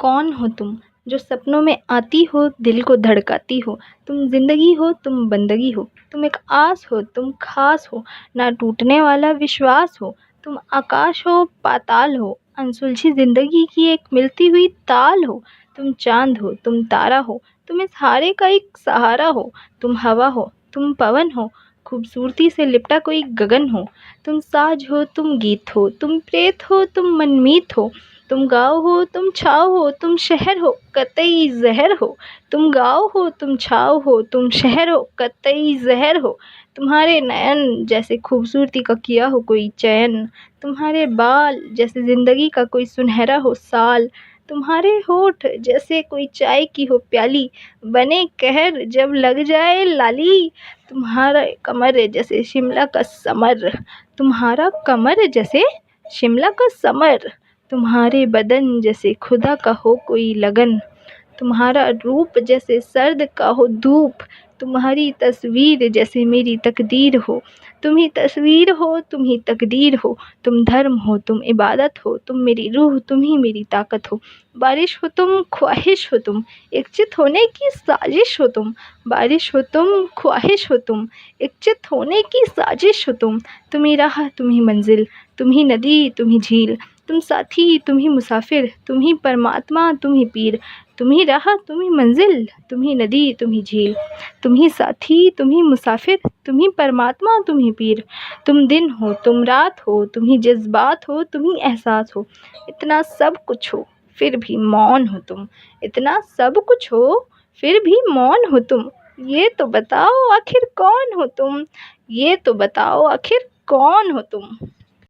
कौन हो तुम जो सपनों में आती हो, दिल को धड़काती हो। तुम ज़िंदगी हो, तुम बंदगी हो, तुम एक आस हो, तुम खास हो, ना टूटने वाला विश्वास हो। तुम आकाश हो, पाताल हो, अनसुलझी ज़िंदगी की एक मिलती हुई ताल हो। तुम चाँद हो, तुम तारा हो, तुम इस हारे का एक सहारा हो। तुम हवा हो, तुम पवन हो, खूबसूरती से लिपटा कोई गगन हो। तुम साज हो, तुम गीत हो, तुम प्रेत हो, तुम मनमीत हो। तुम गाँव हो, तुम छाँव हो, तुम शहर हो, कतई ज़हर हो। तुम गाँव हो, तुम छाँव हो, तुम शहर हो, कतई ज़हर हो। तुम्हारे नयन जैसे खूबसूरती का किया हो कोई चयन। तुम्हारे बाल जैसे ज़िंदगी का कोई सुनहरा हो साल। तुम्हारे होठ जैसे कोई चाय की हो प्याली, बने कहर जब लग जाए लाली। तुम्हारा कमर जैसे शिमला का समर, तुम्हारा कमर जैसे शिमला का समर। तुम्हारे बदन जैसे खुदा का हो कोई लगन, तुम्हारा रूप जैसे सर्द का हो धूप। तुम्हारी तस्वीर जैसे मेरी तकदीर हो। तुम ही तस्वीर हो, तुम ही तकदीर हो। तुम धर्म हो, तुम इबादत हो, तुम मेरी रूह, तुम ही मेरी ताकत हो। बारिश हो तुम, ख्वाहिश हो तुम, एकचित होने की साजिश हो तुम। बारिश हो तुम, ख्वाहिश हो तुम, एकचित होने की साजिश हो तुम। तुम ही राह, तुम ही मंजिल, तुम ही नदी, तुम ही झील। तुम साथी, तुम ही मुसाफिर, तुम ही परमात्मा, तुम ही पीर। तुम ही राह, तुम ही मंजिल, तुम ही नदी, तुम ही झील। तुम ही साथी, तुम ही मुसाफिर, तुम ही परमात्मा, तुम ही पीर। तुम दिन हो, तुम रात हो, तुम ही जज्बात हो, तुम ही एहसास हो। इतना सब कुछ हो, फिर भी मौन हो तुम। इतना सब कुछ हो, फिर भी मौन हो तुम। ये तो बताओ आखिर कौन हो तुम। ये तो बताओ आखिर कौन हो तुम।